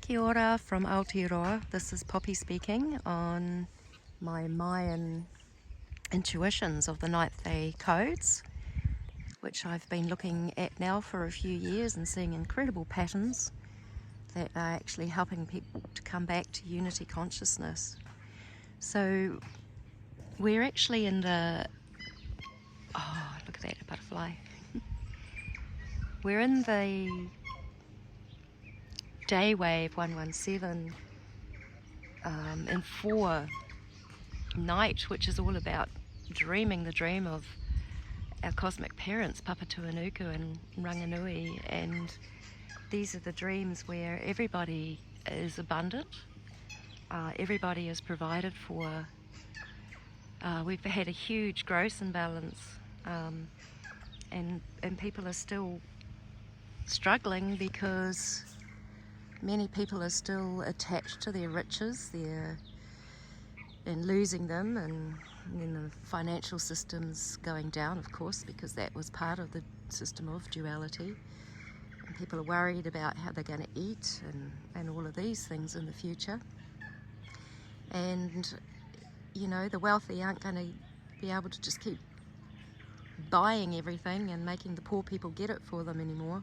Kia ora from Aotearoa. This is Poppy speaking on my Mayan intuitions of the ninth day codes, which I've been looking at now for a few years and seeing incredible patterns that are actually helping people to come back to unity consciousness. So we're actually in the, oh look at that, a butterfly. We're in the DAYWAVE 117 in 4 night, which is all about dreaming the dream of our cosmic parents, Papatūānuku and Ranganui, and these are the dreams where everybody is abundant, everybody is provided for. We've had a huge gross imbalance, and people are still struggling because many people are still attached to their riches, and losing them, and then the financial system's going down, of course, because that was part of the system of duality. And people are worried about how they're going to eat and all of these things in the future. And, you know, the wealthy aren't going to be able to just keep buying everything and making the poor people get it for them anymore.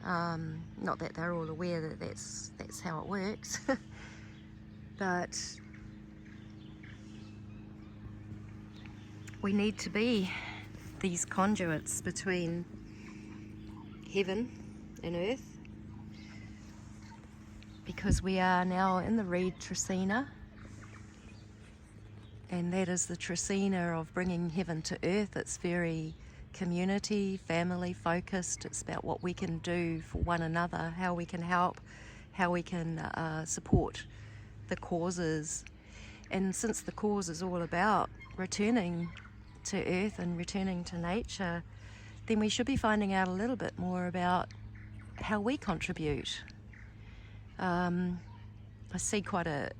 Not that they're all aware that that's how it works, but we need to be these conduits between heaven and earth, because we are now in the reed Trecina, and that is the Trecina of bringing heaven to earth. It's very community, family focused. It's about what we can do for one another, how we can help, how we can support the causes. And since the cause is all about returning to earth and returning to nature, then we should be finding out a little bit more about how we contribute. I see quite a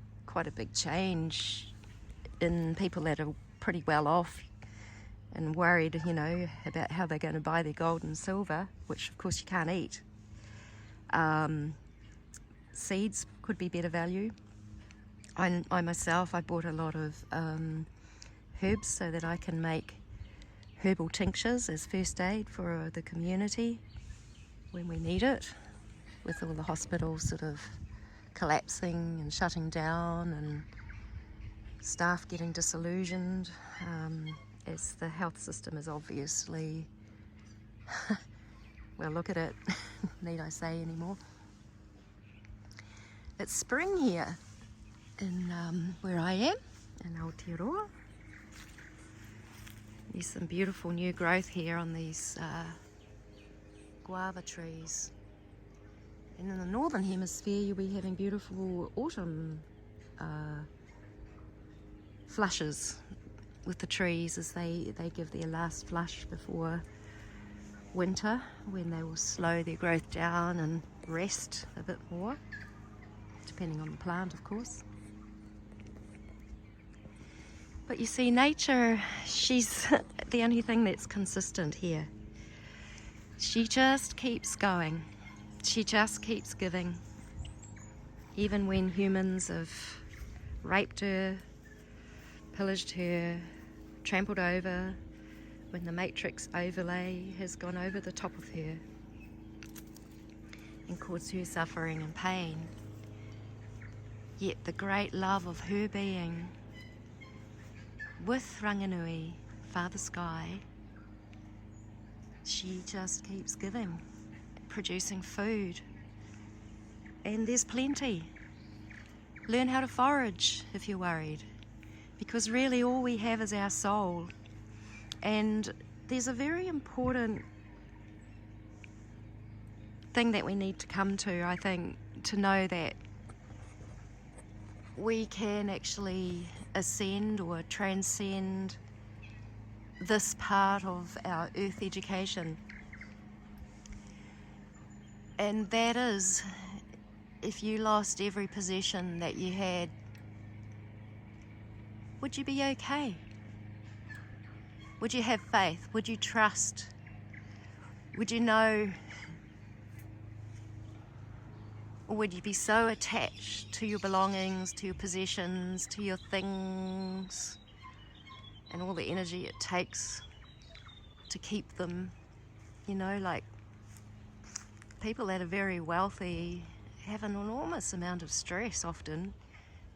big change in people that are pretty well off and worried, you know, about how they're going to buy their gold and silver, which of course you can't eat. Seeds could be better value. I myself, I bought a lot of herbs so that I can make herbal tinctures as first aid for the community when we need it, with all the hospitals sort of collapsing and shutting down and staff getting disillusioned, as the health system is obviously, well, look at it, need I say anymore. It's spring here in where I am, in Aotearoa. There's some beautiful new growth here on these guava trees. And in the northern hemisphere, you'll be having beautiful autumn flushes with the trees as they give their last flush before winter, when they will slow their growth down and rest a bit more, depending on the plant, of course. But you see, nature, she's the only thing that's consistent here. She just keeps going. She just keeps giving. Even when humans have raped her, pillaged her, trampled over, when the matrix overlay has gone over the top of her and caused her suffering and pain, yet the great love of her being with Ranganui, Father Sky, she just keeps giving, producing food, and there's plenty. Learn how to forage if you're worried, because really all we have is our soul. And there's a very important thing that we need to come to, I think, to know that we can actually ascend or transcend this part of our earth education. And that is, if you lost every possession that you had, would you be okay? Would you have faith? Would you trust? Would you know Or would you be so attached to your belongings, to your possessions, to your things, and all the energy it takes to keep them? You know, like people that are very wealthy have an enormous amount of stress often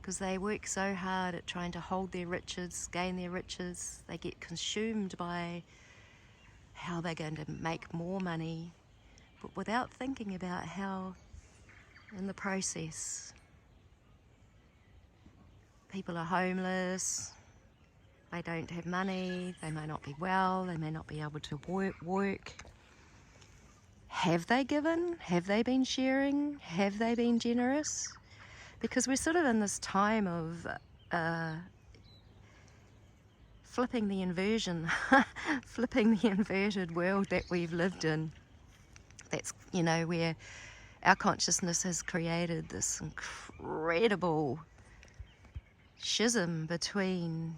because they work so hard at trying to hold their riches, gain their riches. They get consumed by how they're going to make more money, but without thinking about how in the process people are homeless, they don't have money, they may not be well, they may not be able to work. Have they given? Have they been sharing? Have they been generous? Because we're sort of in this time of flipping the inversion, flipping the inverted world that we've lived in. That's, you know, where our consciousness has created this incredible schism between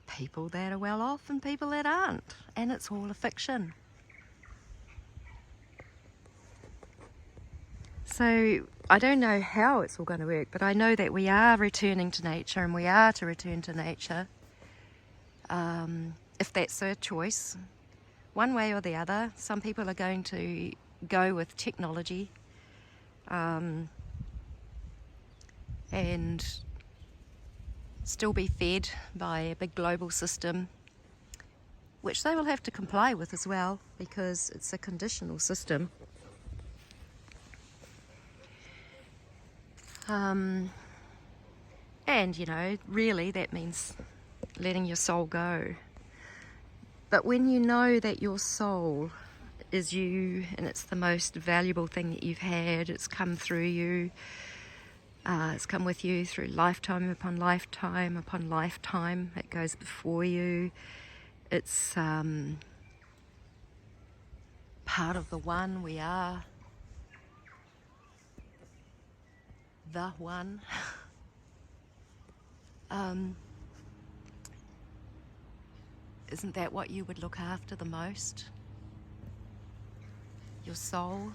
people that are well off and people that aren't, and it's all a fiction. So I don't know how it's all going to work, but I know that we are returning to nature, and we are to return to nature, if that's their choice, one way or the other. Some people are going to go with technology and still be fed by a big global system, which they will have to comply with as well, because it's a conditional system. And, you know, really that means letting your soul go. But when you know that your soul is you, and it's the most valuable thing that you've had, it's come through you, it's come with you through lifetime upon lifetime upon lifetime, it goes before you, it's part of the one. We are the one. Isn't that what you would look after the most? Your soul?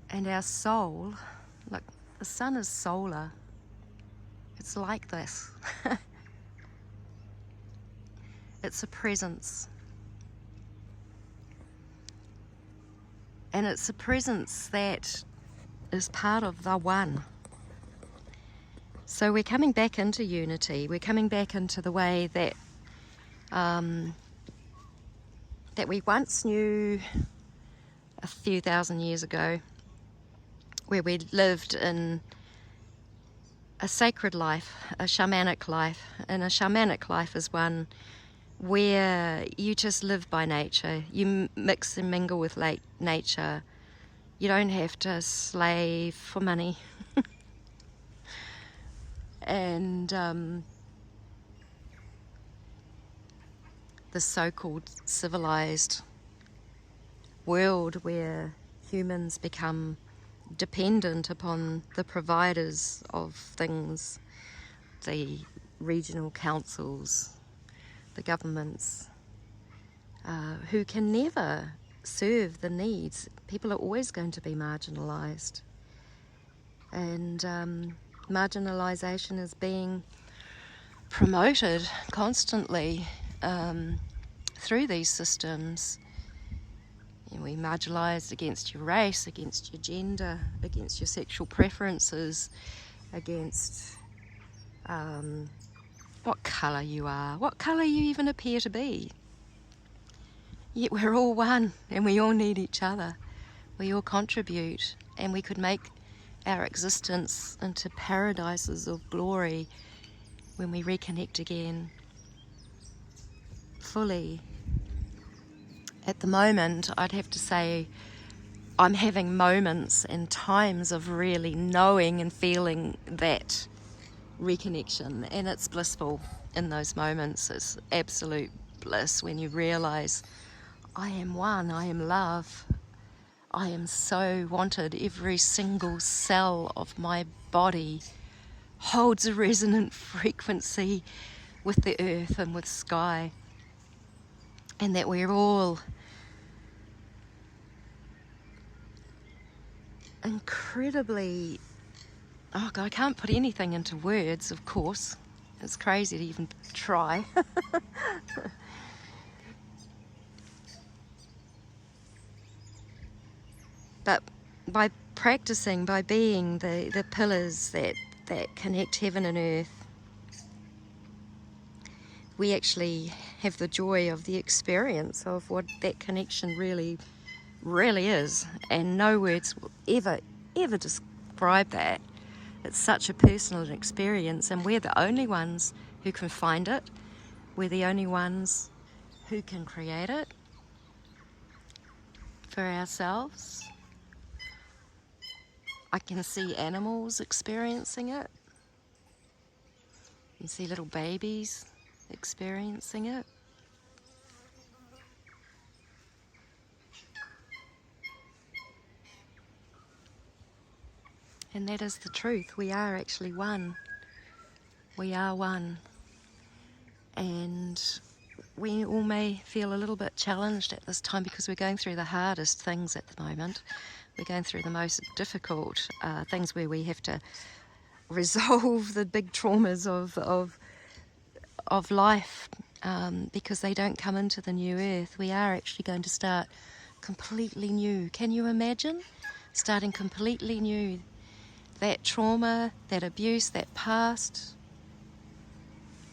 And our soul, look, the sun is solar. It's like this. It's a presence. And it's a presence that is part of the one. So we're coming back into unity. We're coming back into the way that that we once knew a few thousand years ago, where we lived in a sacred life, a shamanic life. And a shamanic life is one where you just live by nature. You mix and mingle with nature. You don't have to slave for money. And the so-called civilized world where humans become dependent upon the providers of things, the regional councils, the governments, who can never serve the needs. People are always going to be marginalized. And marginalization is being promoted constantly through these systems. You know, we're marginalized against your race, against your gender, against your sexual preferences, against what colour you are, what colour you even appear to be. Yet we're all one, and we all need each other. We all contribute, and we could make our existence into paradises of glory when we reconnect again fully. At the moment, I'd have to say I'm having moments and times of really knowing and feeling that reconnection, and it's blissful in those moments. It's absolute bliss when you realize I am one, I am love, I am so wanted. Every single cell of my body holds a resonant frequency with the earth and with sky, and that we're all incredibly, oh God, I can't put anything into words, of course. It's crazy to even try. But by practicing, by being the pillars that connect heaven and earth, we actually have the joy of the experience of what that connection really is, and no words will ever describe that. It's such a personal experience, and we're the only ones who can find it. We're the only ones who can create it for ourselves. I can see animals experiencing it. You can see little babies experiencing it. And that is the truth. We are actually one. We are one. And we all may feel a little bit challenged at this time because we're going through the hardest things at the moment. We're going through the most difficult things where we have to resolve the big traumas of life, because they don't come into the new earth. We are actually going to start completely new. Can you imagine starting completely new? That trauma, that abuse, that past,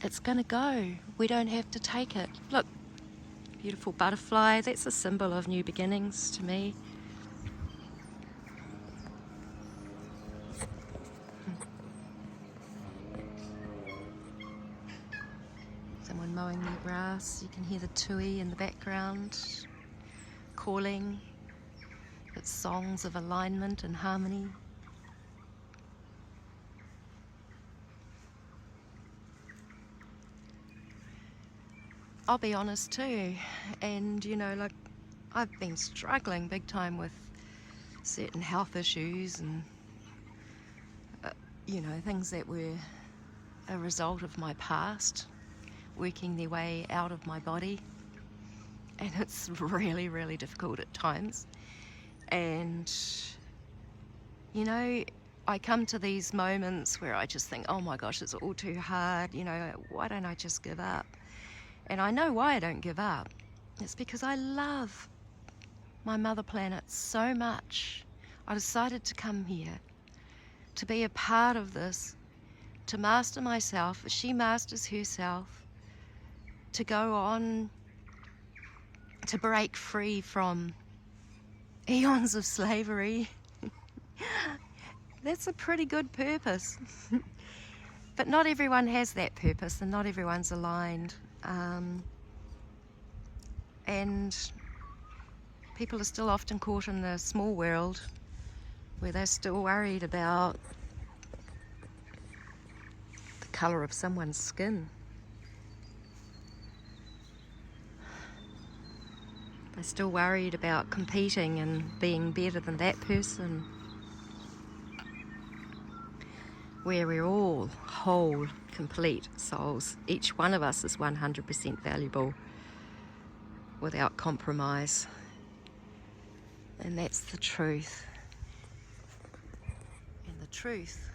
it's going to go. We don't have to take it. Look, beautiful butterfly. That's a symbol of new beginnings to me. Someone mowing their grass. You can hear the tui in the background calling. It's songs of alignment and harmony. I'll be honest too, and like I've been struggling big time with certain health issues and things that were a result of my past working their way out of my body, and it's really, really difficult at times. And I come to these moments where I just think, oh my gosh, it's all too hard, why don't I just give up? And I know why I don't give up. It's because I love my mother planet so much. I decided to come here to be a part of this, to master myself as she masters herself, to go on to break free from eons of slavery. That's a pretty good purpose. But not everyone has that purpose, and not everyone's aligned. And people are still often caught in the small world where they're still worried about the colour of someone's skin. They're still worried about competing and being better than that person. Where we're all whole, complete souls. Each one of us is 100% valuable without compromise. And that's the truth. And the truth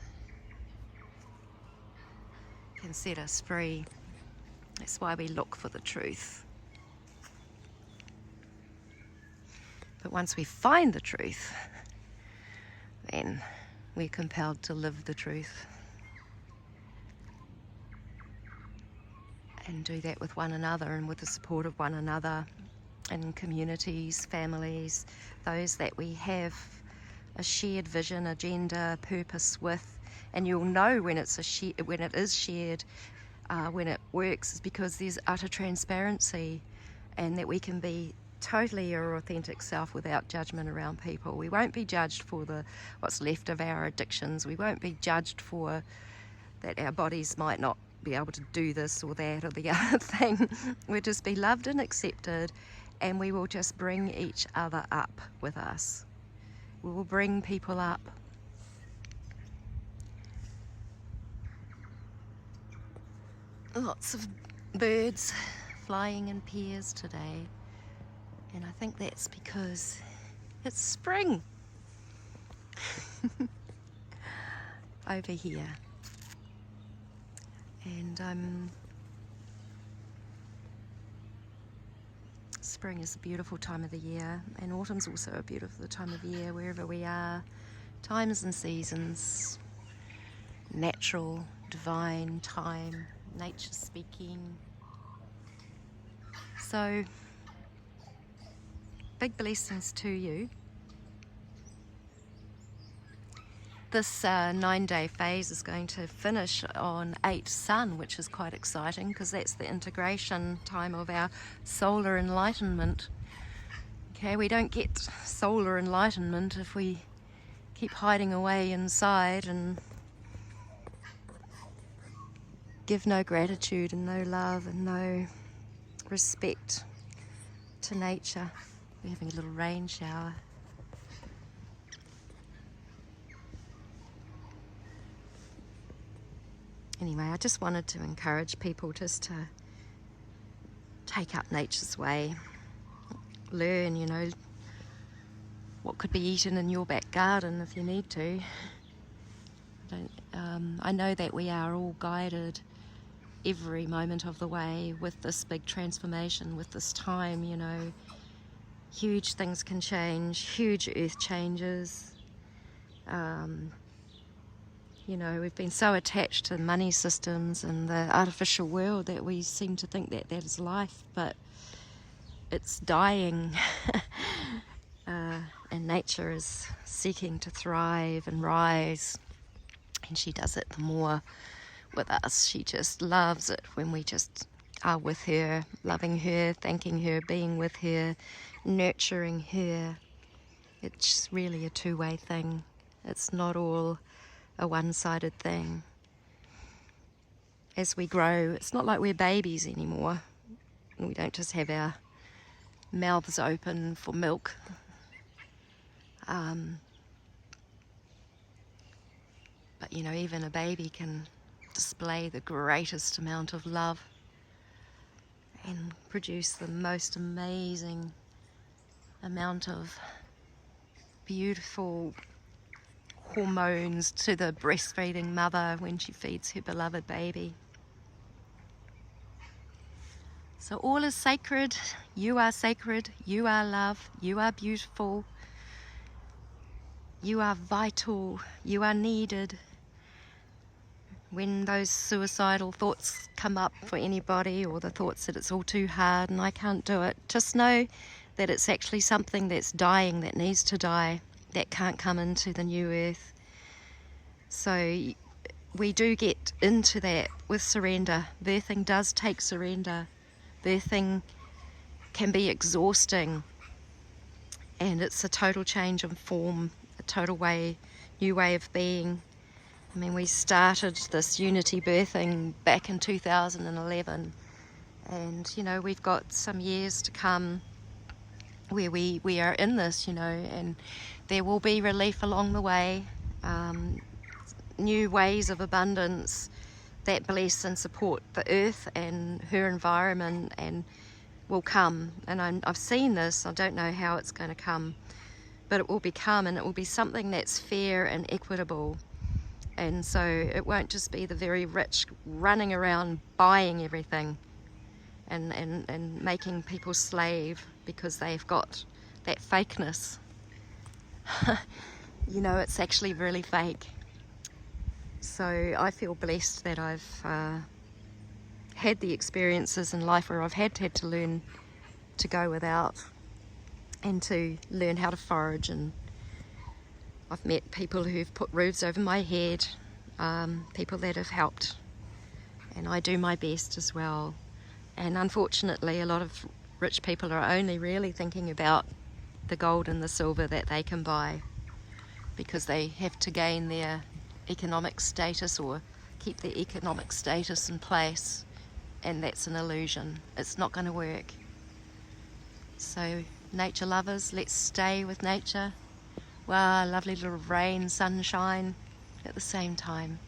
can set us free. That's why we look for the truth. But once we find the truth, then we're compelled to live the truth. And do that with one another and with the support of one another in communities, families, those that we have a shared vision, agenda, purpose with. And you'll know when it is shared, when it works, is because there's utter transparency, and that we can be totally our authentic self without judgment around people. We won't be judged for what's left of our addictions. We won't be judged for that our bodies might not be able to do this or that or the other thing. We'll just be loved and accepted, and we will just bring each other up with us. We will bring people up. Lots of birds flying in pairs today, and I think that's because it's spring. over here. And spring is a beautiful time of the year, and autumn's also a beautiful time of year wherever we are. Times and seasons, natural, divine time, nature speaking. So, big blessings to you. This 9-day phase is going to finish on 8 Sun, which is quite exciting because that's the integration time of our solar enlightenment. Okay, we don't get solar enlightenment if we keep hiding away inside and give no gratitude and no love and no respect to nature. We're having a little rain shower. Anyway, I just wanted to encourage people just to take up nature's way. Learn, you know, what could be eaten in your back garden if you need to. I know that we are all guided every moment of the way with this big transformation, with this time, you know. Huge things can change, huge earth changes. You know, we've been so attached to money systems and the artificial world that we seem to think that that is life, but it's dying. And nature is seeking to thrive and rise, and she does it the more with us. She just loves it when we just are with her, loving her, thanking her, being with her, nurturing her. It's really a two-way thing. It's not all a one-sided thing. As we grow, it's not like we're babies anymore. We don't just have our mouths open for milk. But you know, even a baby can display the greatest amount of love and produce the most amazing amount of beautiful hormones to the breastfeeding mother when she feeds her beloved baby. So all is sacred. You are sacred. You are love. You are beautiful. You are vital. You are needed. When those suicidal thoughts come up for anybody, or the thoughts that it's all too hard and I can't do it, just know that it's actually something that's dying, that needs to die, that can't come into the new earth. So we do get into that with surrender. Birthing does take surrender. Birthing can be exhausting, and it's a total change of form, a total new way of being. I mean, we started this unity birthing back in 2011, and you know, we've got some years to come where we are in this, you know, and there will be relief along the way, new ways of abundance that bless and support the earth and her environment, and will come. And I've seen this. I don't know how it's going to come, but it will become, and it will be something that's fair and equitable. And so it won't just be the very rich running around buying everything and making people slave because they've got that fakeness. You know, it's actually really fake. So I feel blessed that I've had the experiences in life where I've had to learn to go without and to learn how to forage, and I've met people who've put roofs over my head, people that have helped, and I do my best as well. And unfortunately, a lot of rich people are only really thinking about the gold and the silver that they can buy, because they have to gain their economic status or keep their economic status in place, and that's an illusion. It's not going to work. So nature lovers, let's stay with nature. Wow, lovely little rain, sunshine at the same time.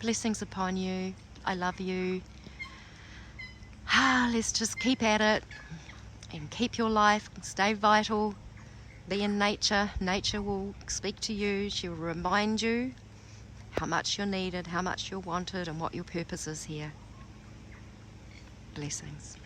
Blessings upon you. I love you. Let's just keep at it and keep your life, stay vital, Be in nature. Nature will speak to you. She will remind you how much you're needed, how much you're wanted, and what your purpose is here. Blessings.